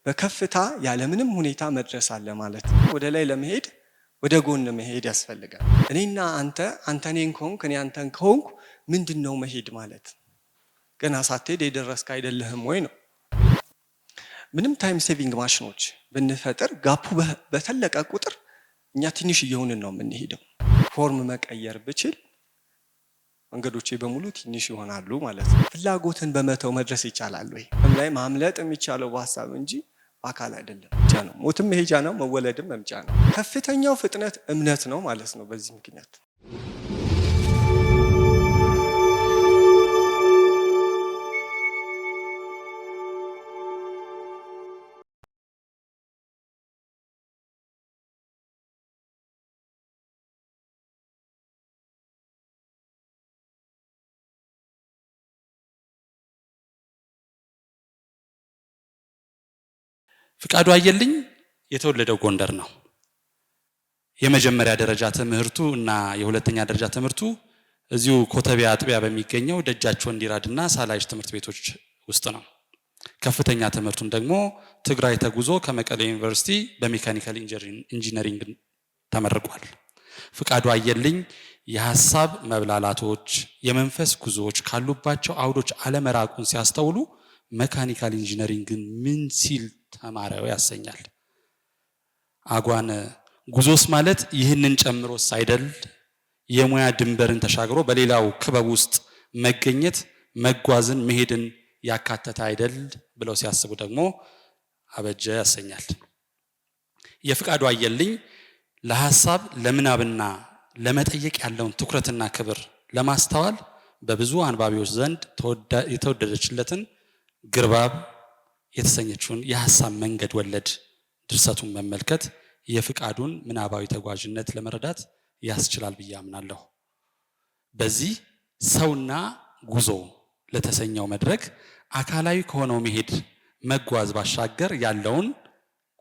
በከፍታ ያለ ምንም ሁኔታ መድረስ አለ ማለት ነው። ወደ ላይ ለመሄድ ወደ ጎን መሄድ ያስፈልጋል። እኔና አንተ እኔን ከሆንክ እኔ አንተን ከሆንኩ ምንድነው መሄድ ማለት? ገና ሳትሄድ የደረስክ አይደለህም ወይ ነው። ምንም ታይም ሴቪንግ ማሽኖች ብንፈጥር ጋፑ በተለቀ ቁጥር እኛ ትንሽ እየሆንን ነው የምንሄደው። ፎርም መቀየር ብችል መንገዶቼ በሙሉ ትንሽ ይሆናሉ ማለት ነው። ፍላጎትን በመተው መድረስ ይቻላል ወይ? ላይ ማምለጥ የሚቻለው በሀሳብ እንጂ በአካል አይደለም ብቻ ነው። ሞትም መሄጃ ነው፣ መወለድም መምጫ ነው። ከፍተኛው ፍጥነት እምነት ነው ማለት ነው። በዚህ ምክንያት ፍቃዱ አየልኝ የተወለደው ጎንደር ነው። የመጀመሪያ ደረጃ ትምህርቱ እና የሁለተኛ ደረጃ ትምህርቱ እዚሁ ኮተቤ አጥቢያ በሚገኘው ደጃቸው እንዲራድና ሳላጅ ትምህርት ቤቶች ውስጥ ነው። ከፍተኛ ትምህርቱን ደግሞ ትግራይ ተጉዞ ከመቀሌ ዩኒቨርሲቲ በሜካኒካል ኢንጂነሪንግ ተመርቋል። ፍቃዱ አየልኝ የሐሳብ መብላላቶች፣ የመንፈስ ጉዞዎች ካሉባቸው አውዶች አለመራቁን ሲያስተውሉ መካኒካል ኢንጂነሪንግን ምን ሲል ተማሪው ያሰኛል። አጓን ጉዞስ ማለት ይህንን ጨምሮስ አይደል? የሙያ ድንበርን ተሻግሮ በሌላው ክበብ ውስጥ መገኘት መጓዝን መሄድን ያካተተ አይደል ብለው ሲያስቡ ደግሞ አበጀ ያሰኛል። የፍቃዱ አየልኝ ለሐሳብ ለምናብና ለመጠየቅ ያለውን ትኩረትና ክብር ለማስተዋል በብዙ አንባቢዎች ዘንድ የተወደደችለትን ግርባብ የተሰኘችውን የሐሳብ መንገድ ወለድ ድርሰቱን መመልከት የፍቃዱን ምናባዊ ተጓዥነት ለመረዳት ያስችላል ብዬ አምናለሁ። በዚህ ሰውና ጉዞ ለተሰኘው መድረክ አካላዊ ከሆነው መሄድ መጓዝ ባሻገር ያለውን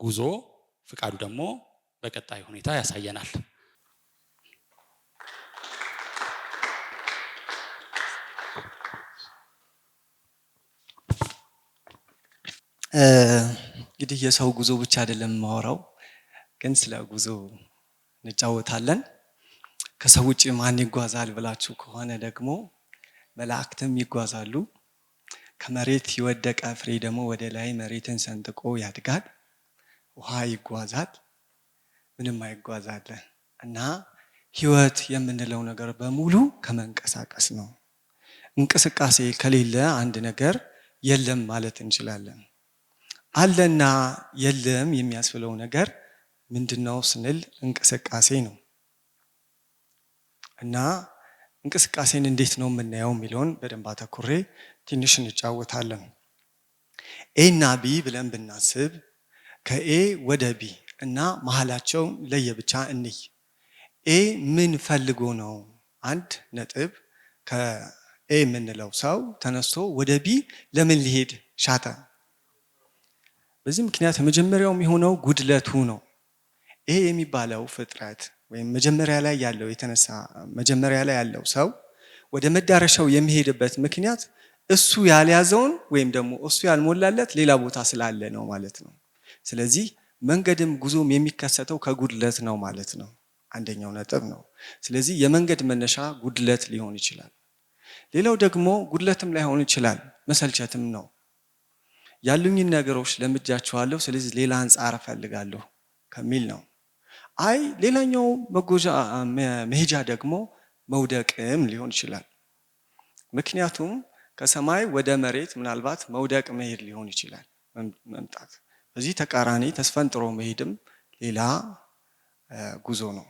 ጉዞ ፍቃዱ ደግሞ በቀጣይ ሁኔታ ያሳየናል። እንግዲህ የሰው ጉዞ ብቻ አይደለም ማወራው፣ ግን ስለ ጉዞ እንጫወታለን። ከሰው ውጭ ማን ይጓዛል ብላችሁ ከሆነ ደግሞ መላእክትም ይጓዛሉ። ከመሬት የወደቀ ፍሬ ደግሞ ወደ ላይ መሬትን ሰንጥቆ ያድጋል። ውሃ ይጓዛል፣ ምንም አይጓዛል። እና ህይወት የምንለው ነገር በሙሉ ከመንቀሳቀስ ነው። እንቅስቃሴ ከሌለ አንድ ነገር የለም ማለት እንችላለን። አለና የለም የሚያስብለው ነገር ምንድነው ስንል እንቅስቃሴ ነው። እና እንቅስቃሴን እንዴት ነው የምናየው የሚለውን በደንብ አተኩሬ ትንሽ እንጫወታለን። ኤ እና ቢ ብለን ብናስብ ከኤ ወደ ቢ እና መሃላቸው ለየብቻ እንይ። ኤ ምን ፈልጎ ነው? አንድ ነጥብ ከኤ የምንለው ሰው ተነስቶ ወደ ቢ ለምን ሊሄድ ሻተ? በዚህ ምክንያት የመጀመሪያው የሚሆነው ጉድለቱ ነው። ይሄ የሚባለው ፍጥረት ወይም መጀመሪያ ላይ ያለው ሰው ወደ መዳረሻው የሚሄድበት ምክንያት እሱ ያልያዘውን ወይም ደግሞ እሱ ያልሞላለት ሌላ ቦታ ስላለ ነው ማለት ነው። ስለዚህ መንገድም ጉዞም የሚከሰተው ከጉድለት ነው ማለት ነው። አንደኛው ነጥብ ነው። ስለዚህ የመንገድ መነሻ ጉድለት ሊሆን ይችላል። ሌላው ደግሞ ጉድለትም ላይሆን ይችላል፣ መሰልቸትም ነው። ያሉኝን ነገሮች ለምጃቸዋለሁ፣ ስለዚህ ሌላ አንጻር እፈልጋለሁ ከሚል ነው። አይ ሌላኛው መሄጃ ደግሞ መውደቅም ሊሆን ይችላል። ምክንያቱም ከሰማይ ወደ መሬት ምናልባት መውደቅ መሄድ ሊሆን ይችላል፣ መምጣት። በዚህ ተቃራኒ ተስፈንጥሮ መሄድም ሌላ ጉዞ ነው።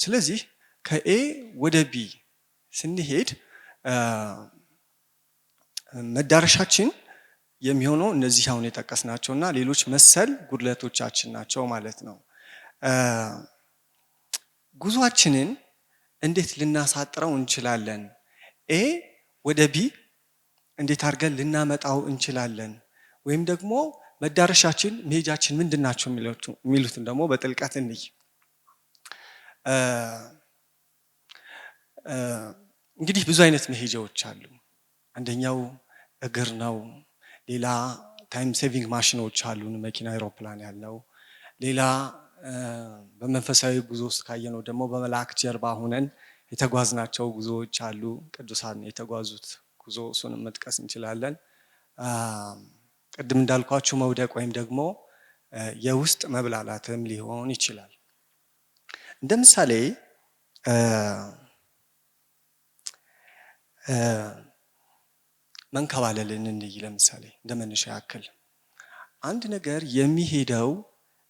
ስለዚህ ከኤ ወደ ቢ ስንሄድ መዳረሻችን የሚሆነው እነዚህ አሁን የጠቀስናቸውና ሌሎች መሰል ጉድለቶቻችን ናቸው ማለት ነው። ጉዟችንን እንዴት ልናሳጥረው እንችላለን? ኤ ወደ ቢ እንዴት አድርገን ልናመጣው እንችላለን? ወይም ደግሞ መዳረሻችን መሄጃችን ምንድናቸው የሚሉትን ደግሞ በጥልቀት እንይ። እንግዲህ ብዙ አይነት መሄጃዎች አሉ። አንደኛው እግር ነው፣ ሌላ ታይም ሴቪንግ ማሽኖች አሉን፣ መኪና፣ አይሮፕላን ያለው። ሌላ በመንፈሳዊ ጉዞ ውስጥ ካየነው ደግሞ በመላእክት ጀርባ ሆነን የተጓዝናቸው ጉዞዎች አሉ፣ ቅዱሳን የተጓዙት ጉዞ፣ እሱንም መጥቀስ እንችላለን። ቅድም እንዳልኳችሁ መውደቅ ወይም ደግሞ የውስጥ መብላላትም ሊሆን ይችላል። እንደ ምሳሌ መንከባለልን እንይ። ለምሳሌ እንደ መነሻ ያክል አንድ ነገር የሚሄደው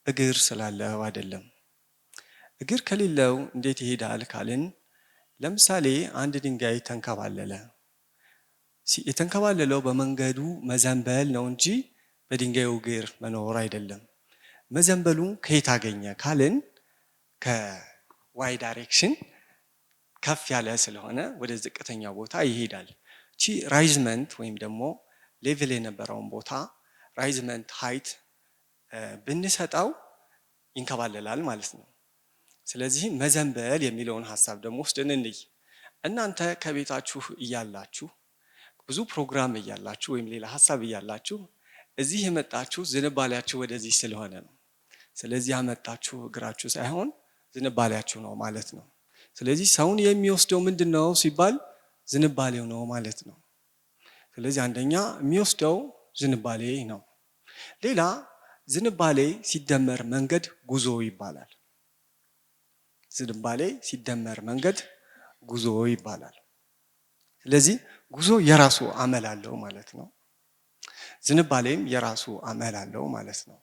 እግር ስላለው አይደለም። እግር ከሌለው እንዴት ይሄዳል ካልን፣ ለምሳሌ አንድ ድንጋይ ተንከባለለ። የተንከባለለው በመንገዱ መዘንበል ነው እንጂ በድንጋዩ እግር መኖር አይደለም። መዘንበሉ ከየት አገኘ ካልን፣ ከዋይ ዳይሬክሽን ከፍ ያለ ስለሆነ ወደ ዝቅተኛ ቦታ ይሄዳል። ቺ ራይዝመንት ወይም ደግሞ ሌቭል የነበረውን ቦታ ራይዝመንት ሃይት ብንሰጠው ይንከባለላል ማለት ነው። ስለዚህ መዘንበል የሚለውን ሀሳብ ደግሞ ወስደን እንይ። እናንተ ከቤታችሁ እያላችሁ ብዙ ፕሮግራም እያላችሁ ወይም ሌላ ሀሳብ እያላችሁ እዚህ የመጣችሁ ዝንባሌያችሁ ወደዚህ ስለሆነ ነው። ስለዚህ ያመጣችሁ እግራችሁ ሳይሆን ዝንባሌያችሁ ነው ማለት ነው። ስለዚህ ሰውን የሚወስደው ምንድን ነው ሲባል ዝንባሌው ነው ማለት ነው። ስለዚህ አንደኛ የሚወስደው ዝንባሌ ነው። ሌላ ዝንባሌ ሲደመር መንገድ ጉዞ ይባላል። ዝንባሌ ሲደመር መንገድ ጉዞ ይባላል። ስለዚህ ጉዞ የራሱ አመል አለው ማለት ነው። ዝንባሌም የራሱ አመል አለው ማለት ነው።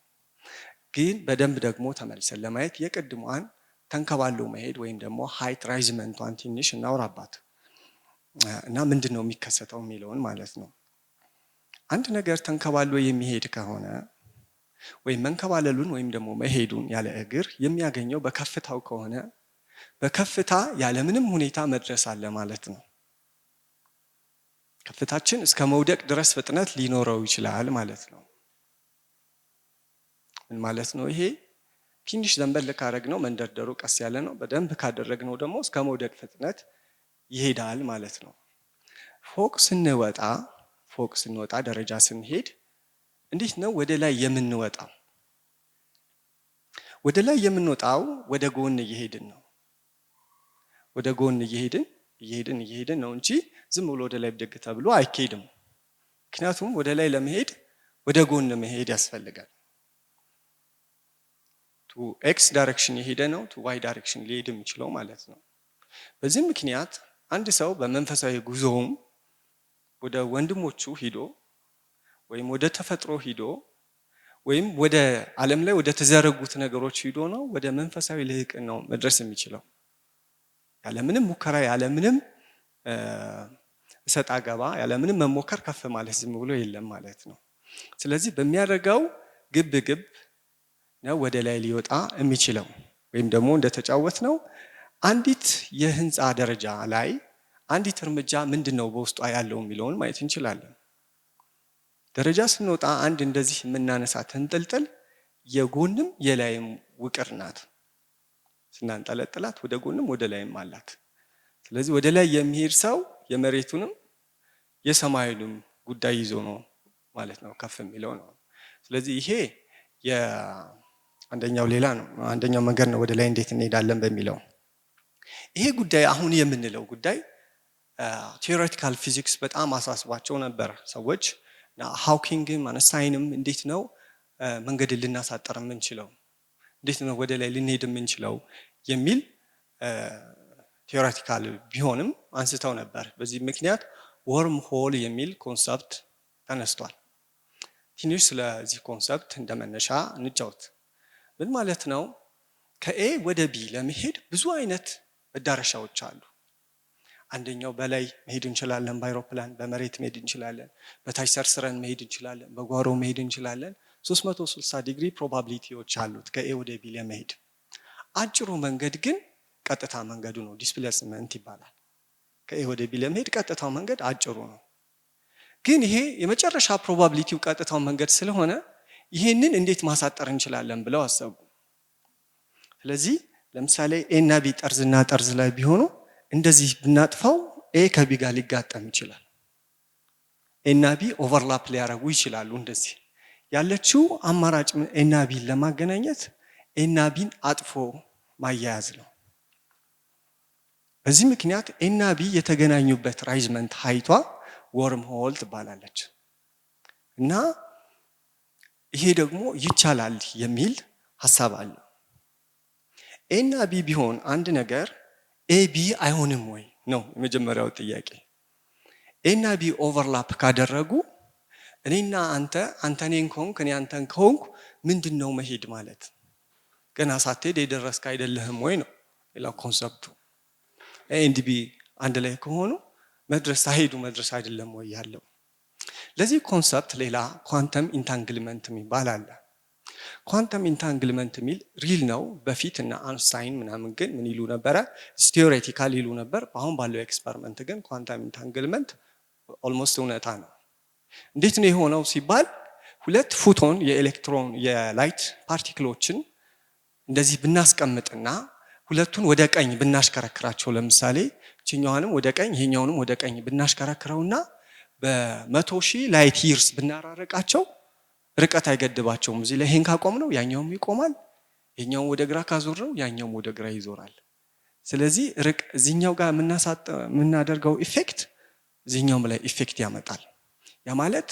ግን በደንብ ደግሞ ተመልሰን ለማየት የቅድሟን ተንከባሎ መሄድ ወይም ደግሞ ሃይት ራይዝመንቷን ትንሽ እናውራባት እና ምንድን ነው የሚከሰተው የሚለውን ማለት ነው። አንድ ነገር ተንከባሎ የሚሄድ ከሆነ ወይም መንከባለሉን ወይም ደግሞ መሄዱን ያለ እግር የሚያገኘው በከፍታው ከሆነ በከፍታ ያለምንም ሁኔታ መድረስ አለ ማለት ነው። ከፍታችን እስከ መውደቅ ድረስ ፍጥነት ሊኖረው ይችላል ማለት ነው። ምን ማለት ነው ይሄ? ትንሽ ዘንበል ካደረግነው መንደርደሩ ቀስ ያለ ነው። በደንብ ካደረግነው ደግሞ እስከ መውደቅ ፍጥነት ይሄዳል ማለት ነው። ፎቅ ስንወጣ ደረጃ ስንሄድ እንዴት ነው ወደ ላይ የምንወጣው? ወደ ላይ የምንወጣው ወደ ጎን እየሄድን ነው። ወደ ጎን እየሄድን ነው እንጂ ዝም ብሎ ወደ ላይ ብድግ ተብሎ አይኬድም። ምክንያቱም ወደ ላይ ለመሄድ ወደ ጎን መሄድ ያስፈልጋል። ቱ ኤክስ ዳይሬክሽን የሄደ ነው ቱ ዋይ ዳይሬክሽን ሊሄድ የሚችለው ማለት ነው። በዚህ ምክንያት አንድ ሰው በመንፈሳዊ ጉዞውም ወደ ወንድሞቹ ሂዶ ወይም ወደ ተፈጥሮ ሂዶ ወይም ወደ ዓለም ላይ ወደ ተዘረጉት ነገሮች ሂዶ ነው ወደ መንፈሳዊ ልህቅና ነው መድረስ የሚችለው። ያለምንም ሙከራ፣ ያለምንም እሰጥ አገባ፣ ያለምንም መሞከር ከፍ ማለት ዝም ብሎ የለም ማለት ነው። ስለዚህ በሚያደርገው ግብ ነው ወደ ላይ ሊወጣ የሚችለው። ወይም ደግሞ እንደተጫወት ነው አንዲት የህንፃ ደረጃ ላይ አንዲት እርምጃ ምንድነው በውስጧ ያለው የሚለውን ማየት እንችላለን። ደረጃ ስንወጣ አንድ እንደዚህ የምናነሳት እንጥልጥል የጎንም የላይም ውቅር ናት። ስናንጠለጥላት ወደ ጎንም ወደ ላይም አላት። ስለዚህ ወደ ላይ የሚሄድ ሰው የመሬቱንም የሰማዩንም ጉዳይ ይዞ ነው ማለት ነው ከፍ የሚለው ነው። ስለዚህ ይሄ አንደኛው ሌላ ነው። አንደኛው መንገድ ነው ወደ ላይ እንዴት እንሄዳለን በሚለው። ይሄ ጉዳይ አሁን የምንለው ጉዳይ ቲዮሬቲካል ፊዚክስ በጣም አሳስቧቸው ነበር ሰዎች እና ሃውኪንግም አነስታይንም እንዴት ነው መንገድን ልናሳጠር የምንችለው፣ እንዴት ነው ወደ ላይ ልንሄድ የምንችለው የሚል ቲዮሬቲካል ቢሆንም አንስተው ነበር። በዚህ ምክንያት ወርም ሆል የሚል ኮንሰፕት ተነስቷል። ትንሽ ስለዚህ ኮንሰፕት እንደመነሻ እንጫወት። ምን ማለት ነው? ከኤ ወደ ቢ ለመሄድ ብዙ አይነት መዳረሻዎች አሉ። አንደኛው በላይ መሄድ እንችላለን በአይሮፕላን፣ በመሬት መሄድ እንችላለን፣ በታች ሰርስረን መሄድ እንችላለን፣ በጓሮ መሄድ እንችላለን። 360 ዲግሪ ፕሮባቢሊቲዎች አሉት ከኤ ወደ ቢ ለመሄድ። አጭሩ መንገድ ግን ቀጥታ መንገዱ ነው፣ ዲስፕሌስመንት ይባላል። ከኤ ወደ ቢ ለመሄድ ቀጥታው መንገድ አጭሩ ነው። ግን ይሄ የመጨረሻ ፕሮባቢሊቲው ቀጥታው መንገድ ስለሆነ ይሄንን እንዴት ማሳጠር እንችላለን ብለው አሰቡ። ስለዚህ ለምሳሌ ኤ እና ቢ ጠርዝና ጠርዝ ላይ ቢሆኑ እንደዚህ ብናጥፋው ኤ ከቢ ጋር ሊጋጠም ይችላል። ኤ እና ቢ ኦቨርላፕ ሊያደርጉ ይችላሉ እንደዚህ። ያለችው አማራጭ ኤና ቢን ለማገናኘት ኤና ቢን አጥፎ ማያያዝ ነው። በዚህ ምክንያት ኤና ቢ የተገናኙበት ራይዝመንት ሃይቷ ወርም ሆል ትባላለች እና ይሄ ደግሞ ይቻላል የሚል ሐሳብ አለ። ኤና ቢ ቢሆን አንድ ነገር ኤቢ አይሆንም ወይ ነው የመጀመሪያው ጥያቄ። ኤና ቢ ኦቨርላፕ ካደረጉ እኔና አንተ እኔን ከሆንክ እኔ አንተን ከሆንኩ ምንድነው መሄድ ማለት? ገና ሳትሄድ የደረስክ አይደለህም ወይ ነው ሌላው ኮንሰፕቱ። ኤ ኤንድ ቢ አንድ ላይ ከሆኑ ሳይሄዱ መድረስ አይደለም ወይ ያለው? ለዚህ ኮንሰፕት ሌላ ኳንተም ኢንታንግልመንት የሚባል አለ። ኳንተም ኢንታንግልመንት የሚል ሪል ነው። በፊት እና አንስታይን ምናምን ግን ምን ይሉ ነበረ? ቲዮሬቲካል ይሉ ነበር። አሁን ባለው ኤክስፐሪመንት ግን ኳንተም ኢንታንግልመንት ኦልሞስት እውነታ ነው። እንዴት ነው የሆነው ሲባል ሁለት ፎቶን የኤሌክትሮን የላይት ፓርቲክሎችን እንደዚህ ብናስቀምጥና ሁለቱን ወደ ቀኝ ብናሽከረክራቸው፣ ለምሳሌ እቺኛውንም ወደ ቀኝ ይሄኛውንም ወደ ቀኝ ብናሽከረክረውና በ100,000 ላይት ይርስ ብናራርቃቸው ርቀት አይገድባቸውም። እዚህ ላይ ይሄን ካቆም ነው ያኛውም ይቆማል፣ ይሄኛውም ወደ ግራ ካዞር ነው ያኛውም ወደ ግራ ይዞራል። ስለዚህ እዚህኛው ጋር የምናደርገው ኢፌክት እዚህኛውም ላይ ኢፌክት ያመጣል። ያ ማለት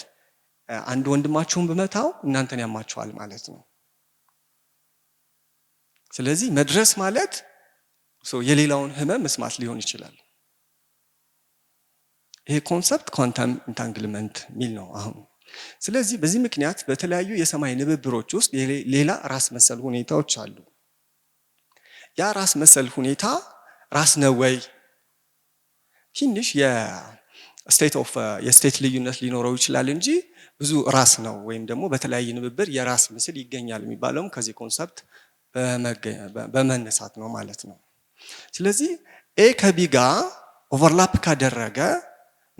አንድ ወንድማችሁን ብመታው እናንተን ያማችኋል ማለት ነው። ስለዚህ መድረስ ማለት የሌላውን ህመም መስማት ሊሆን ይችላል። ይሄ ኮንሰፕት ኳንተም ኢንታንግልመንት ሚል ነው አሁን። ስለዚህ በዚህ ምክንያት በተለያዩ የሰማይ ንብብሮች ውስጥ ሌላ ራስ መሰል ሁኔታዎች አሉ። ያ ራስ መሰል ሁኔታ ራስ ነው ወይ? ትንሽ የስቴት ልዩነት ሊኖረው ይችላል እንጂ ብዙ ራስ ነው ወይም ደግሞ በተለያየ ንብብር የራስ ምስል ይገኛል የሚባለውም ከዚህ ኮንሰፕት በመነሳት ነው ማለት ነው። ስለዚህ ኤ ከቢ ጋር ኦቨርላፕ ካደረገ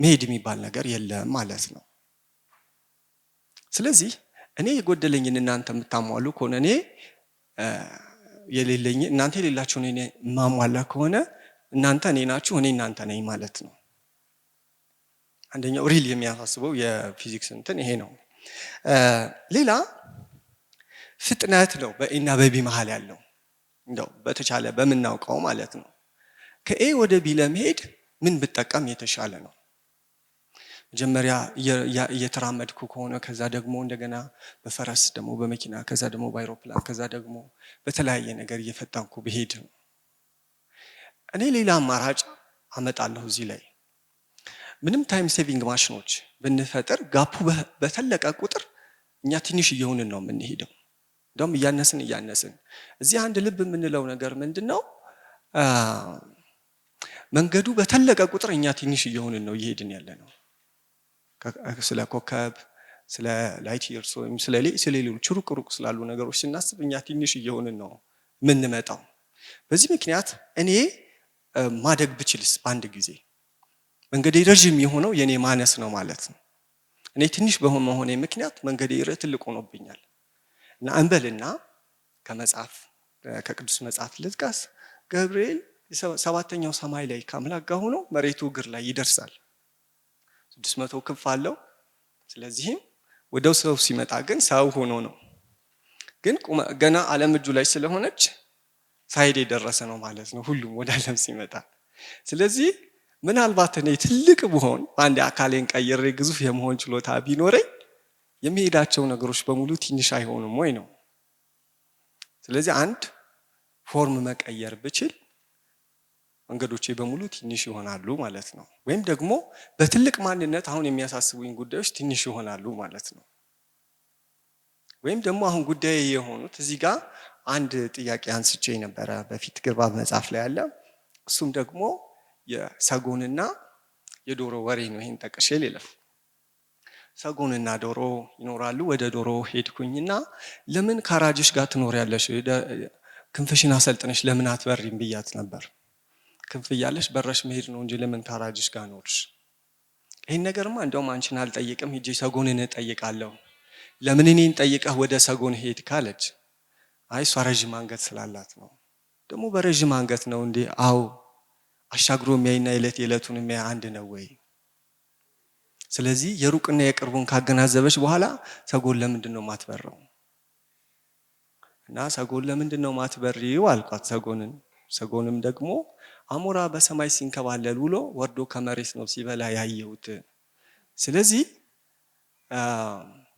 መሄድ የሚባል ነገር የለም ማለት ነው። ስለዚህ እኔ የጎደለኝን እናንተ የምታሟሉ ከሆነ እኔ የሌለኝ እናንተ የሌላችሁን እኔ ማሟላ ከሆነ እናንተ እኔ ናችሁ፣ እኔ እናንተ ነኝ ማለት ነው። አንደኛው ሪል የሚያሳስበው የፊዚክስ እንትን ይሄ ነው። ሌላ ፍጥነት ነው በኤና በቢ መሃል ያለው እንደው በተቻለ በመናውቀው ማለት ነው። ከኤ ወደ ቢ ለመሄድ ምን ብጠቀም የተሻለ ነው? መጀመሪያ እየተራመድኩ ከሆነ ከዛ ደግሞ እንደገና በፈረስ ደግሞ በመኪና ከዛ ደግሞ በአይሮፕላን ከዛ ደግሞ በተለያየ ነገር እየፈጠንኩ ብሄድ ነው። እኔ ሌላ አማራጭ አመጣለሁ እዚህ ላይ ምንም ታይም ሴቪንግ ማሽኖች ብንፈጥር ጋፑ በተለቀ ቁጥር እኛ ትንሽ እየሆንን ነው የምንሄደው። እንደውም እያነስን እዚህ አንድ ልብ የምንለው ነገር ምንድነው? መንገዱ በተለቀ ቁጥር እኛ ትንሽ እየሆንን ነው እየሄድን ያለ ነው። ስለ ኮከብ ስለ ላይት ይርስ ወይም ስለ ሌሎች ሩቅ ስላሉ ነገሮች ስናስብ እኛ ትንሽ እየሆንን ነው የምንመጣው። በዚህ ምክንያት እኔ ማደግ ብችልስ በአንድ ጊዜ መንገዴ ረጅም የሆነው የኔ ማነስ ነው ማለት ነው። እኔ ትንሽ በመሆኔ ምክንያት መንገዴ ትልቅ ሆኖብኛል እና እንበልና ከቅዱስ መጽሐፍ ልጥቀስ። ገብርኤል 7ኛው ሰማይ ላይ ከአምላክ ጋር ሆኖ መሬቱ እግር ላይ ይደርሳል። 600 ክንፍ አለው። ስለዚህም ወደው ሰው ሲመጣ ግን ሰው ሆኖ ነው። ግን ገና ዓለም እጁ ላይ ስለሆነች ሳይድ የደረሰ ነው ማለት ነው ሁሉም ወደ ዓለም ሲመጣ። ስለዚህ ምናልባት እኔ ትልቅ ብሆን በአንድ አካሌን ቀይሬ ግዙፍ የመሆን ችሎታ ቢኖረኝ የሚሄዳቸው ነገሮች በሙሉ ትንሽ አይሆኑም ወይ ነው። ስለዚህ አንድ ፎርም መቀየር ብችል መንገዶቼ በሙሉ ትንሽ ይሆናሉ ማለት ነው። ወይም ደግሞ በትልቅ ማንነት አሁን የሚያሳስቡኝ ጉዳዮች ትንሽ ይሆናሉ ማለት ነው። ወይም ደግሞ አሁን ጉዳይ የሆኑት እዚህ ጋር አንድ ጥያቄ አንስቼ ነበረ በፊት ግርባብ መጽሐፍ ላይ ያለ። እሱም ደግሞ የሰጎንና የዶሮ ወሬ ነው። ይሄን ጠቅሼ ልለፍ። ሰጎንና ዶሮ ይኖራሉ። ወደ ዶሮ ሄድኩኝና ለምን ካራጅሽ ጋር ትኖሪያለሽ? ክንፍሽን አሰልጥነሽ ለምን አትበሪም ብያት ነበር። ክንፍ እያለሽ በረሽ መሄድ ነው እንጂ ለምን ካራጅሽ ጋር ኖርሽ? ይሄን ነገርማ እንደውም አንቺን አልጠይቅም ሄጄ ሰጎንን እጠይቃለሁ። ለምን እኔን ጠይቀህ ወደ ሰጎን ሄድ ካለች፣ አይ እሷ ረጅም አንገት ስላላት ነው። ደግሞ በረጅም አንገት ነው እንዴ? አዎ። አሻግሮ የሚያይና የዕለቱን የሚያይ አንድ ነው ወይ? ስለዚህ የሩቅና የቅርቡን ካገናዘበች በኋላ ሰጎን ለምንድን ነው ማትበረው? እና ሰጎን ለምንድን ነው ማትበሪው አልኳት ሰጎንን። ሰጎንም ደግሞ አሞራ በሰማይ ሲንከባለል ውሎ ወርዶ ከመሬት ነው ሲበላ ያየሁት። ስለዚህ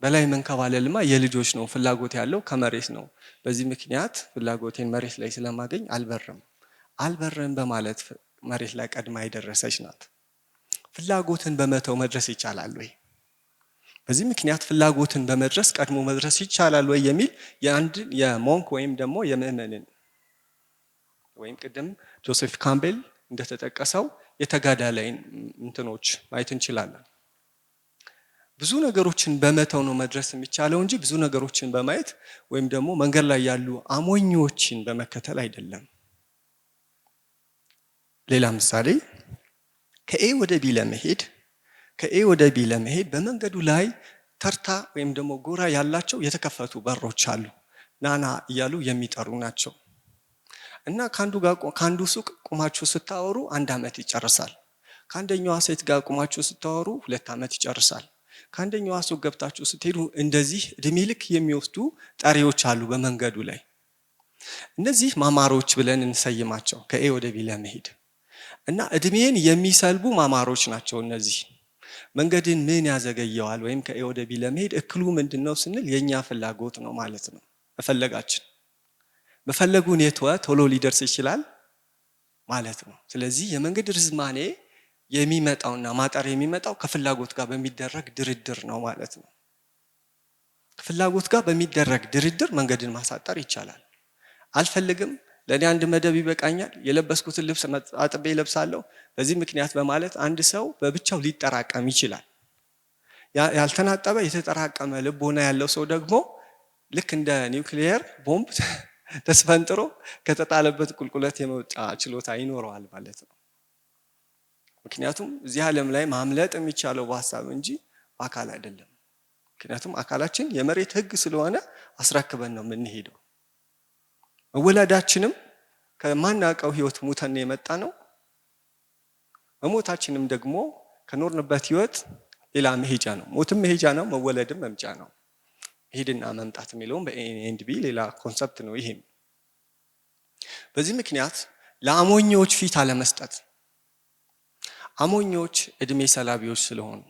በላይ መንከባለልማ የልጆች ነው፣ ፍላጎት ያለው ከመሬት ነው። በዚህ ምክንያት ፍላጎቴን መሬት ላይ ስለማገኝ አልበርም በማለት መሬት ላይ ቀድማ የደረሰች ናት። ፍላጎትን በመተው መድረስ ይቻላል ወይ? በዚህ ምክንያት ፍላጎትን በመድረስ ቀድሞ መድረስ ይቻላል ወይ የሚል የአንድ የሞንክ ወይም ደግሞ የምእመንን ወይም ቅድም ጆሴፍ ካምቤል እንደተጠቀሰው የተጋዳላይ እንትኖች ማየት እንችላለን። ብዙ ነገሮችን በመተው ነው መድረስ የሚቻለው እንጂ ብዙ ነገሮችን በማየት ወይም ደግሞ መንገድ ላይ ያሉ አሞኞችን በመከተል አይደለም። ሌላ ምሳሌ ከኤ ወደ ቢ ለመሄድ በመንገዱ ላይ ተርታ ወይም ደግሞ ጎራ ያላቸው የተከፈቱ በሮች አሉ። ናና እያሉ የሚጠሩ ናቸው። እና ከአንዱ ሱቅ ቁማችሁ ስታወሩ 1 ዓመት ይጨርሳል። ከአንደኛዋ ሴት ጋር ቁማችሁ ስታወሩ 2 ዓመት ይጨርሳል። ከአንደኛዋ ሱቅ ገብታችሁ ስትሄዱ እንደዚህ እድሜ ልክ የሚወስዱ ጠሪዎች አሉ በመንገዱ ላይ። እነዚህ ማማሮች ብለን እንሰይማቸው ከኤ ወደ ቢ ለመሄድ እና እድሜን የሚሰልቡ ማማሮች ናቸው። እነዚህ መንገድን ምን ያዘገየዋል ወይም ከኤ ወደ ቢ ለመሄድ እክሉ ምንድነው ስንል የኛ ፍላጎት ነው ማለት ነው። መፈለጉን የተወ ቶሎ ሊደርስ ይችላል ማለት ነው። ስለዚህ የመንገድ ርዝማኔ የሚመጣውና ማጠር የሚመጣው ከፍላጎት ጋር በሚደረግ ድርድር ነው ማለት ነው። ከፍላጎት ጋር በሚደረግ ድርድር መንገድን ማሳጠር ይቻላል። አልፈልግም፣ ለኔ አንድ መደብ ይበቃኛል፣ የለበስኩትን ልብስ አጥቤ ለብሳለሁ፣ በዚህ ምክንያት በማለት አንድ ሰው በብቻው ሊጠራቀም ይችላል። ያልተናጠበ የተጠራቀመ ልቦና ያለው ሰው ደግሞ ልክ እንደ ኒውክሊየር ቦምብ ተስፈንጥሮ ከተጣለበት ቁልቁለት የመውጫ ችሎታ ይኖረዋል ማለት ነው። ምክንያቱም እዚህ ዓለም ላይ ማምለጥ የሚቻለው በሀሳብ እንጂ በአካል አይደለም። ምክንያቱም አካላችን የመሬት ሕግ ስለሆነ አስረክበን ነው የምንሄደው። መወለዳችንም ከማናውቀው ህይወት ሙተን የመጣ ነው። መሞታችንም ደግሞ ከኖርንበት ህይወት ሌላ መሄጃ ነው። ሞትም መሄጃ ነው፣ መወለድም መምጫ ነው። ሄድና መምጣት የሚለውም በኤንኤንድቢ ሌላ ኮንሰፕት ነው። ይሄም በዚህ ምክንያት ለአሞኞች ፊት አለመስጠት፣ አሞኞች እድሜ ሰላቢዎች ስለሆኑ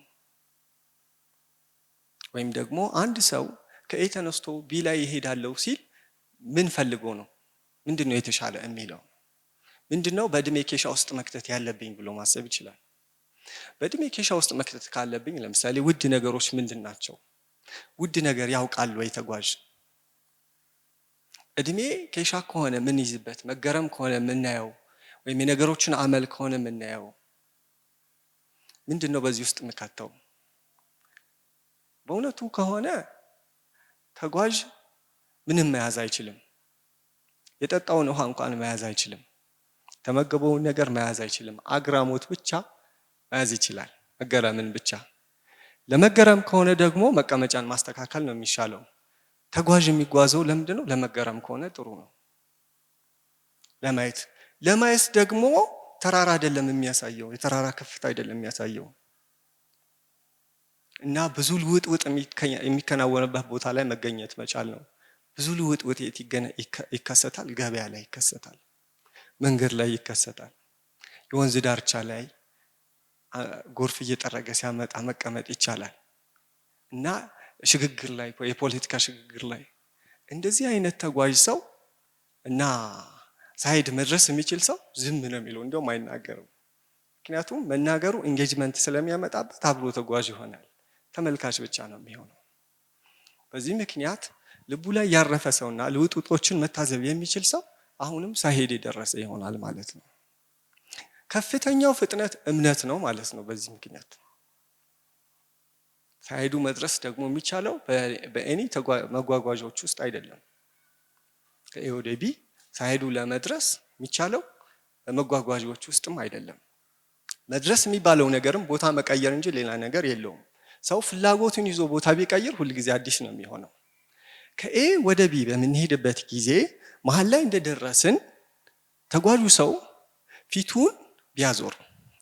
ወይም ደግሞ አንድ ሰው ከኤ ተነስቶ ቢ ላይ ይሄዳለው ሲል ምን ፈልጎ ነው? ምንድነው የተሻለ የሚለው? ምንድነው በእድሜ ኬሻ ውስጥ መክተት ያለብኝ ብሎ ማሰብ ይችላል። በእድሜ ኬሻ ውስጥ መክተት ካለብኝ ለምሳሌ ውድ ነገሮች ምንድን ናቸው? ውድ ነገር ያውቃል ወይ ተጓዥ? እድሜ ኬሻ ከሆነ ምን ይዝበት፣ መገረም ከሆነ የምናየው ወይም የነገሮችን አመል ከሆነ የምናየው ምንድነው በዚህ ውስጥ የምከተው? በእውነቱ ከሆነ ተጓዥ ምንም መያዝ አይችልም። የጠጣውን ውሃ እንኳን መያዝ አይችልም። ተመገበውን ነገር መያዝ አይችልም። አግራሞት ብቻ መያዝ ይችላል፣ መገረምን ብቻ። ለመገረም ከሆነ ደግሞ መቀመጫን ማስተካከል ነው የሚሻለው። ተጓዥ የሚጓዘው ለምንድን ነው? ለመገረም ከሆነ ጥሩ ነው። ለማየት ደግሞ ተራራ አይደለም የሚያሳየው፣ የተራራ ከፍታ አይደለም የሚያሳየው እና ብዙ ልውጥውጥ የሚከናወንበት ቦታ ላይ መገኘት መቻል ነው። ብዙ ልውጥውጥ ይከሰታል፣ ገበያ ላይ ይከሰታል፣ መንገድ ላይ ይከሰታል፣ የወንዝ ዳርቻ ላይ ጎርፍ እየጠረገ ሲያመጣ መቀመጥ ይቻላል እና ሽግግር ላይ የፖለቲካ ሽግግር ላይ እንደዚህ አይነት ተጓዥ ሰው እና ሳይድ መድረስ የሚችል ሰው ዝም ነው የሚለው፣ እንደውም አይናገርም። ምክንያቱም መናገሩ ኢንጌጅመንት ስለሚያመጣበት አብሮ ተጓዥ ይሆናል፣ ተመልካች ብቻ ነው የሚሆነው። በዚህ ምክንያት ልቡ ላይ ያረፈ ሰውና ልውጥውጦችን መታዘብ የሚችል ሰው አሁንም ሳይሄድ የደረሰ ይሆናል ማለት ነው። ከፍተኛው ፍጥነት እምነት ነው ማለት ነው። በዚህ ምክንያት ሳይሄዱ መድረስ ደግሞ የሚቻለው በኤኒ መጓጓዦች ውስጥ አይደለም። ከኤ ወደ ቢ ሳይሄዱ ለመድረስ የሚቻለው በመጓጓዦች ውስጥም አይደለም። መድረስ የሚባለው ነገርም ቦታ መቀየር እንጂ ሌላ ነገር የለውም። ሰው ፍላጎቱን ይዞ ቦታ ቢቀይር ሁልጊዜ አዲስ ነው የሚሆነው። ከኤ ወደ ቢ በምንሄድበት ጊዜ መሀል ላይ እንደደረስን ተጓዡ ሰው ፊቱን ቢያዞር፣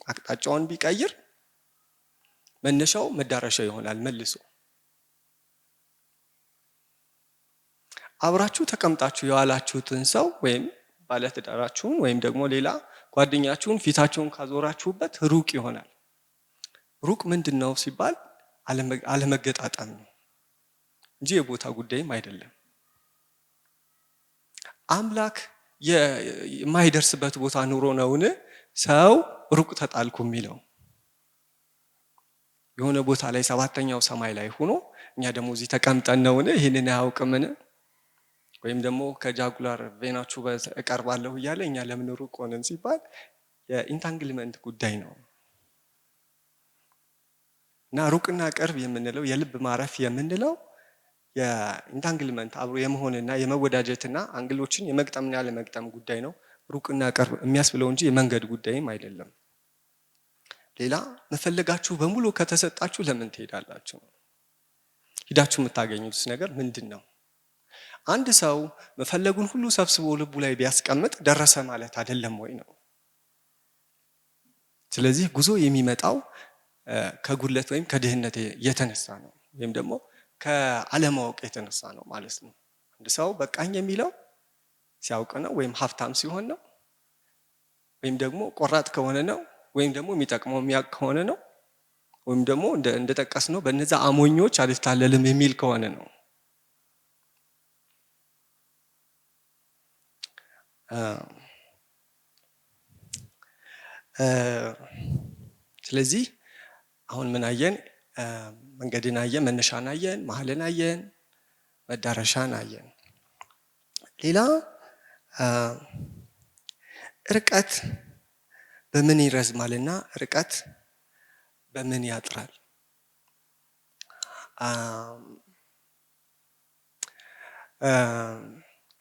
አቅጣጫውን ቢቀይር መነሻው መዳረሻው ይሆናል መልሶ። አብራችሁ ተቀምጣችሁ የዋላችሁትን ሰው ወይም ባለትዳራችሁን ወይም ደግሞ ሌላ ጓደኛችሁን ፊታችሁን ካዞራችሁበት ሩቅ ይሆናል። ሩቅ ምንድነው ሲባል አለመገጣጠም ነው እንጂ የቦታ ጉዳይም አይደለም። አምላክ የማይደርስበት ቦታ ኑሮ ነውን ሰው ሩቅ ተጣልኩ የሚለው? የሆነ ቦታ ላይ ሰባተኛው ሰማይ ላይ ሆኖ እኛ ደግሞ እዚህ ተቀምጠን ነውን? ይህንን አያውቅምን? ወይም ደግሞ ከጃጉላር ቬናችሁ እቀርባለሁ እያለ እኛ ለምን ሩቅ ሆነን ሲባል የኢንታንግልመንት ጉዳይ ነው። እና ሩቅና ቅርብ የምንለው የልብ ማረፍ የምንለው የኢንታንግልመንት አብሮ የመሆንና የመወዳጀትና አንግሎችን የመግጠምና ያለመግጠም ጉዳይ ነው። ሩቅና ቅርብ የሚያስብለው እንጂ የመንገድ ጉዳይም አይደለም። ሌላ መፈለጋችሁ በሙሉ ከተሰጣችሁ ለምን ትሄዳላችሁ? ሂዳችሁ የምታገኙት ነገር ምንድን ነው? አንድ ሰው መፈለጉን ሁሉ ሰብስቦ ልቡ ላይ ቢያስቀምጥ ደረሰ ማለት አይደለም ወይ ነው። ስለዚህ ጉዞ የሚመጣው ከጉድለት ወይም ከድህነት የተነሳ ነው፣ ወይም ደግሞ ከአለማወቅ የተነሳ ነው ማለት ነው። አንድ ሰው በቃኝ የሚለው ሲያውቅ ነው፣ ወይም ሀብታም ሲሆን ነው፣ ወይም ደግሞ ቆራጥ ከሆነ ነው፣ ወይም ደግሞ የሚጠቅመው የሚያውቅ ከሆነ ነው፣ ወይም ደግሞ እንደጠቀስ ነው በእነዛ አሞኞች አልታለልም የሚል ከሆነ ነው። ስለዚህ አሁን ምን አየን? መንገድን አየን፣ መነሻን አየን፣ መሀልን አየን፣ መዳረሻን አየን። ሌላ ርቀት በምን ይረዝማልና ርቀት በምን ያጥራል?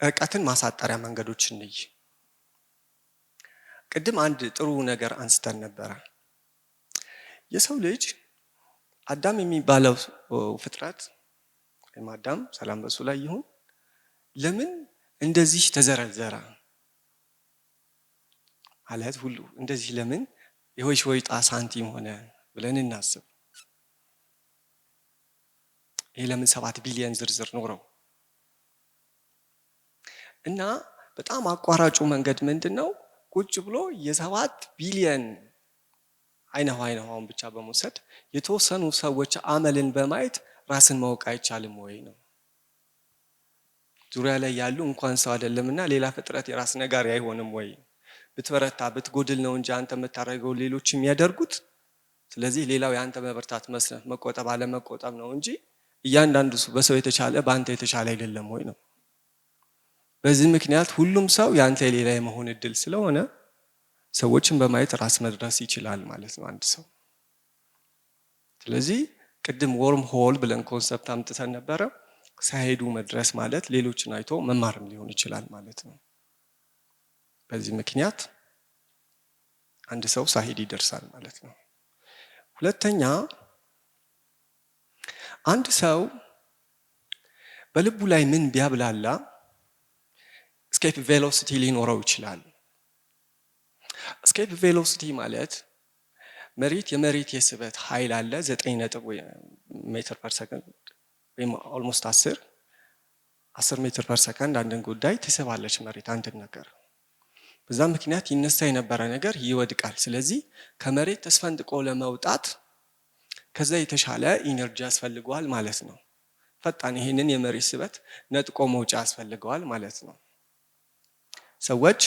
ርቀትን ማሳጠሪያ መንገዶች እንይ። ቅድም አንድ ጥሩ ነገር አንስተን ነበረ። የሰው ልጅ አዳም የሚባለው ፍጥረት ወይም አዳም ሰላም በሱ ላይ ይሁን ለምን እንደዚህ ተዘረዘረ ማለት ሁሉ እንደዚህ ለምን የሆይታ ሳንቲም ሆነ ብለን እናስብ። ይሄ ለምን 7 ቢሊዮን ዝርዝር ኖረው? እና በጣም አቋራጩ መንገድ ምንድነው? ቁጭ ብሎ የ7 ቢሊዮን አይነዋውን ብቻ በመውሰድ የተወሰኑ ሰዎች አመልን በማየት ራስን ማወቅ አይቻልም ወይ ነው። ዙሪያ ላይ ያሉ እንኳን ሰው አይደለምና ሌላ ፍጥረት የራስ ነጋሪ አይሆንም ወይ? ብትበረታ ብትጎድል ነው እንጂ አንተ የምታደርገው ሌሎች የሚያደርጉት። ስለዚህ ሌላው ያንተ መበርታት መስነፍ መቆጠብ አለመቆጠብ ነው እንጂ እያንዳንዱ በሰው የተቻለ በአንተ የተቻለ አይደለም ወይ ነው። በዚህ ምክንያት ሁሉም ሰው ያንተ የሌላ የመሆን እድል ስለሆነ ሰዎችን በማየት ራስ መድረስ ይችላል ማለት ነው አንድ ሰው። ስለዚህ ቅድም ወርም ሆል ብለን ኮንሰፕት አምጥተን ነበረ። ሳይሄዱ መድረስ ማለት ሌሎችን አይቶ መማርም ሊሆን ይችላል ማለት ነው። በዚህ ምክንያት አንድ ሰው ሳይሄድ ይደርሳል ማለት ነው። ሁለተኛ አንድ ሰው በልቡ ላይ ምን ቢያብላላ ስኬፕ ቬሎሲቲ ሊኖረው ይችላል። ስኬፕ ቬሎሲቲ ማለት የመሬት የስበት ኃይል አለ 9 ሜትር ፐር ሰከንድ ወይም ኦልሞስት 10 ሜትር ፐር ሰከንድ አንድን ጉዳይ ትስባለች መሬት አንድን ነገር። በዛ ምክንያት ይነሳ የነበረ ነገር ይወድቃል። ስለዚህ ከመሬት ተስፈንጥቆ ለመውጣት ከዛ የተሻለ ኢነርጂ ያስፈልገዋል ማለት ነው። ፈጣን ይሄንን የመሬት ስበት ነጥቆ መውጫ ያስፈልገዋል ማለት ነው። ሰዎች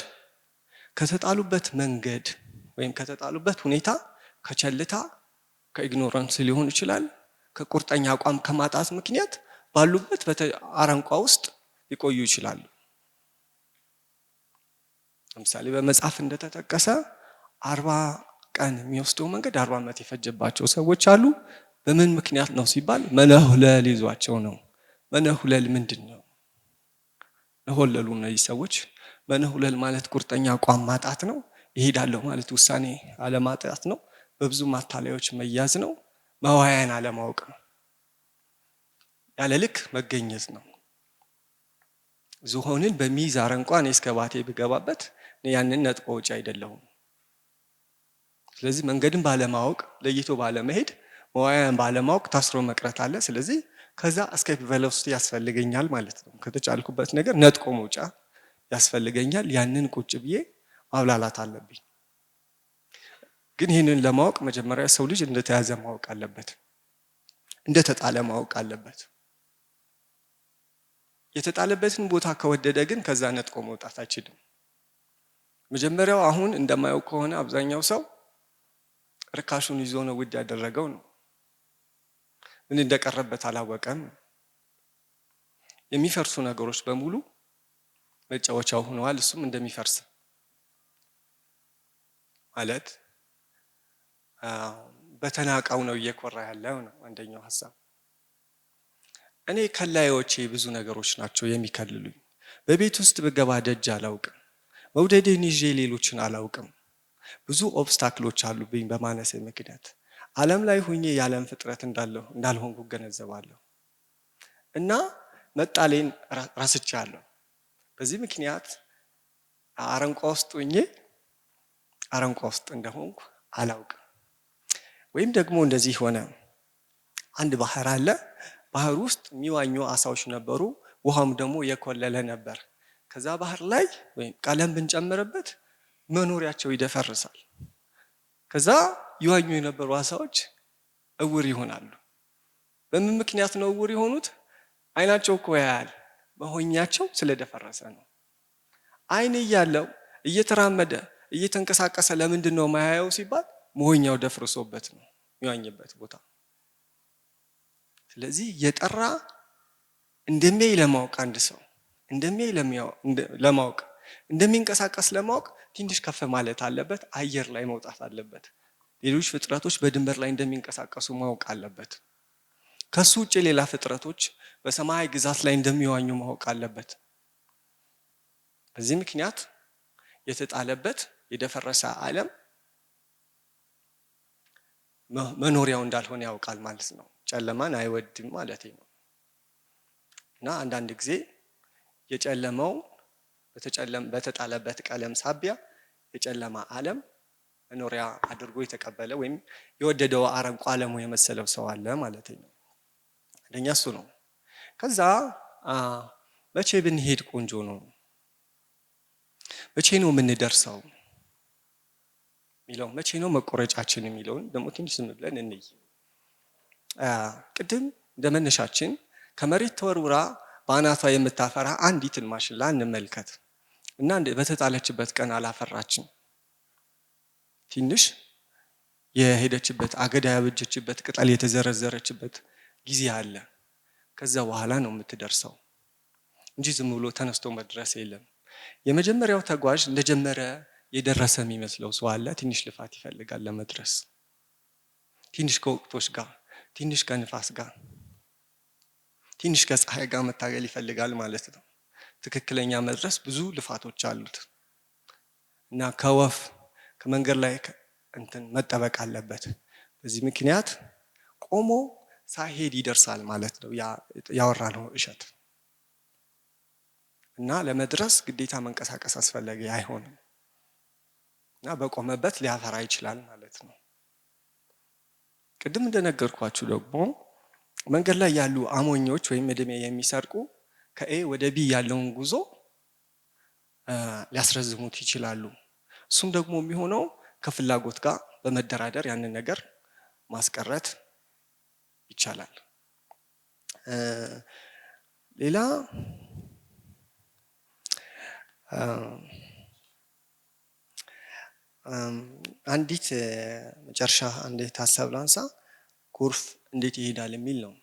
ከተጣሉበት መንገድ ወይም ከተጣሉበት ሁኔታ ከቸልታ ከኢግኖራንስ ሊሆን ይችላል፣ ከቁርጠኛ አቋም ከማጣት ምክንያት ባሉበት አረንቋ ውስጥ ሊቆዩ ይችላሉ። ለምሳሌ በመጽሐፍ እንደተጠቀሰ 40 ቀን የሚወስደው መንገድ 40 ዓመት የፈጀባቸው ሰዎች አሉ። በምን ምክንያት ነው ሲባል መነሁለል ይዟቸው ነው። መነሁለል ምንድን ነው? ነሆለሉ እነዚህ ሰዎች። መነሁለል ማለት ቁርጠኛ አቋም ማጣት ነው። ይሄዳለሁ ማለት ውሳኔ አለማጣት ነው። በብዙ ማታለያዎች መያዝ ነው። መዋያን አለማወቅ ነው። ያለ ልክ መገኘት ነው። ዝሆንን በሚይዝ አረንቋ እኔ እስከ ባቴ ብገባበት ያንን ነጥቆ ውጭ አይደለሁም። ስለዚህ መንገድን ባለማወቅ ለይቶ ባለመሄድ መዋያን ባለማወቅ ታስሮ መቅረት አለ። ስለዚህ ከዛ እስኬፕ ቬሎሲቲ ያስፈልገኛል ማለት ነው። ከተጫልኩበት ነገር ነጥቆ መውጫ ያስፈልገኛል። ያንን ቁጭ ብዬ ማብላላት አለብኝ። ግን ይህንን ለማወቅ መጀመሪያ ሰው ልጅ እንደተያዘ ማወቅ አለበት፣ እንደተጣለ ማወቅ አለበት። የተጣለበትን ቦታ ከወደደ ግን ከዛ ነጥቆ መውጣት አይችልም። መጀመሪያው አሁን እንደማየው ከሆነ አብዛኛው ሰው ርካሹን ይዞ ነው ውድ ያደረገው ነው። ምን እንደቀረበት አላወቀም። የሚፈርሱ ነገሮች በሙሉ መጫወቻው ሆነዋል። እሱም እንደሚፈርስ ማለት በተናቃው ነው እየኮራ ያለው ነው አንደኛው ሐሳብ። እኔ ከላዮቼ ብዙ ነገሮች ናቸው የሚከልሉኝ። በቤት ውስጥ ብገባ ደጅ አላውቅም። መውደድን ይዤ ሌሎችን አላውቅም። ብዙ ኦብስታክሎች አሉብኝ በማነሴ ምክንያት። ዓለም ላይ ሆኜ የዓለም ፍጥረት እንዳልሆንኩ እገነዘባለሁ እና መጣሌን ረስቻለሁ። በዚህ ምክንያት አረንቋ ውስጥ ሆኜ አረንቋ ውስጥ እንደሆንኩ አላውቅም። ወይም ደግሞ እንደዚህ ሆነ። አንድ ባህር አለ። ባህር ውስጥ የሚዋኙ አሳዎች ነበሩ። ውሃም ደግሞ የኮለለ ነበር። ከዛ ባህር ላይ ወይም ቀለም ብንጨምርበት መኖሪያቸው ይደፈርሳል። ከዛ ይዋኙ የነበሩ አሳዎች እውር ይሆናሉ። በምን ምክንያት ነው እውር የሆኑት? አይናቸው እኮ ያያል፣ መሆኛቸው ስለደፈረሰ ነው። አይን እያለው እየተራመደ እየተንቀሳቀሰ ለምንድን ነው ማያየው ሲባል መሆኛው ደፍርሶበት ነው የሚዋኝበት ቦታ። ስለዚህ የጠራ እንደሚያይ ለማወቅ አንድ ሰው እንደሚያይ ለማወቅ እንደሚንቀሳቀስ ለማወቅ ትንሽ ከፍ ማለት አለበት። አየር ላይ መውጣት አለበት። ሌሎች ፍጥረቶች በድንበር ላይ እንደሚንቀሳቀሱ ማወቅ አለበት። ከሱ ውጭ ሌላ ፍጥረቶች በሰማይ ግዛት ላይ እንደሚዋኙ ማወቅ አለበት። በዚህ ምክንያት የተጣለበት የደፈረሰ ዓለም መኖሪያው እንዳልሆነ ያውቃል ማለት ነው። ጨለማን አይወድም ማለት ነው። እና አንዳንድ ጊዜ የጨለመው በተጣለበት ቀለም ሳቢያ የጨለማ ዓለም መኖሪያ አድርጎ የተቀበለ ወይም የወደደው አረንቋ ዓለሙ የመሰለው ሰው አለ ማለት ነው። አንደኛ እሱ ነው። ከዛ መቼ ብንሄድ ቆንጆ ነው? መቼ ነው የምንደርሰው የሚለው፣ መቼ ነው መቆረጫችን የሚለውን ደግሞ ትንሽ ዝም ብለን እንይ። ቅድም እንደመነሻችን ከመሬት ተወርውራ በአናቷ የምታፈራ አንዲትን ማሽላ እንመልከት እና በተጣለችበት ቀን አላፈራችም። ትንሽ የሄደችበት አገዳ ያበጀችበት ቅጠል የተዘረዘረችበት ጊዜ አለ። ከዛ በኋላ ነው የምትደርሰው እንጂ ዝም ብሎ ተነስቶ መድረስ የለም። የመጀመሪያው ተጓዥ እንደጀመረ የደረሰ የሚመስለው ሰው አለ። ትንሽ ልፋት ይፈልጋል ለመድረስ። ትንሽ ከወቅቶች ጋር፣ ትንሽ ከንፋስ ጋር፣ ትንሽ ከፀሐይ ጋር መታገል ይፈልጋል ማለት ነው። ትክክለኛ መድረስ ብዙ ልፋቶች አሉት እና ከወፍ ከመንገድ ላይ መጠበቅ አለበት። በዚህ ምክንያት ቆሞ ሳይሄድ ይደርሳል ማለት ነው ያወራነው እሸት። እና ለመድረስ ግዴታ መንቀሳቀስ አስፈላጊ አይሆንም እና በቆመበት ሊያፈራ ይችላል ማለት ነው። ቅድም እንደነገርኳችሁ ደግሞ መንገድ ላይ ያሉ አሞኞች ወይም እድሜ የሚሰርቁ ከኤ ወደ ቢ ያለውን ጉዞ ሊያስረዝሙት ይችላሉ። እሱም ደግሞ የሚሆነው ከፍላጎት ጋር በመደራደር ያንን ነገር ማስቀረት ይቻላል። ሌላ አንዲት መጨረሻ እንዴት ሀሳብ ላንሳ። ጎርፍ እንዴት ይሄዳል የሚል ነው።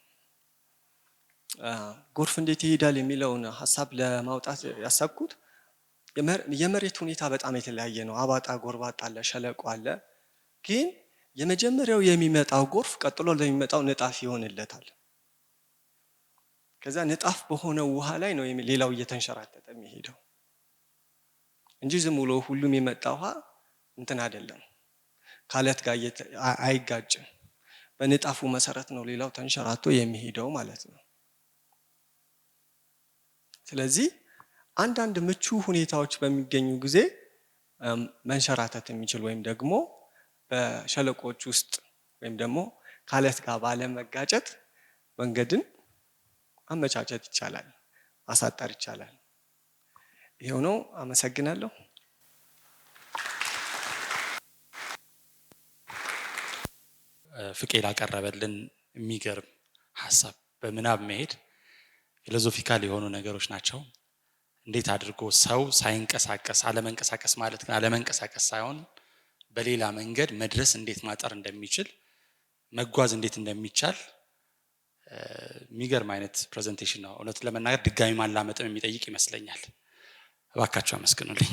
ጎርፍ እንዴት ይሄዳል የሚለውን ሀሳብ ለማውጣት ያሰብኩት የመሬት ሁኔታ በጣም የተለያየ ነው። አባጣ ጎርባጣ አለ፣ ሸለቆ አለ። ግን የመጀመሪያው የሚመጣው ጎርፍ ቀጥሎ ለሚመጣው ንጣፍ ይሆንለታል። ከዛ ንጣፍ በሆነው ውሃ ላይ ነው ሌላው እየተንሸራተተ የሚሄደው እንጂ ዝም ብሎ ሁሉም የመጣ ውሃ እንትን አይደለም፣ ካለት ጋር አይጋጭም። በንጣፉ መሰረት ነው ሌላው ተንሸራቶ የሚሄደው ማለት ነው። ስለዚህ አንዳንድ ምቹ ሁኔታዎች በሚገኙ ጊዜ መንሸራተት የሚችል ወይም ደግሞ በሸለቆች ውስጥ ወይም ደግሞ ካለት ጋር ባለመጋጨት መንገድን አመቻቸት ይቻላል፣ ማሳጠር ይቻላል። ይሄው ነው። አመሰግናለሁ። ፍቄ ላቀረበልን የሚገርም ሀሳብ በምናብ መሄድ ፊሎሶፊካል የሆኑ ነገሮች ናቸው። እንዴት አድርጎ ሰው ሳይንቀሳቀስ አለመንቀሳቀስ ማለት ግን አለመንቀሳቀስ ሳይሆን በሌላ መንገድ መድረስ እንዴት ማጠር እንደሚችል መጓዝ እንዴት እንደሚቻል የሚገርም አይነት ፕሬዘንቴሽን ነው። እውነት ለመናገር ድጋሚ ማላመጥም የሚጠይቅ ይመስለኛል። እባካችሁ አመስግኑልኝ።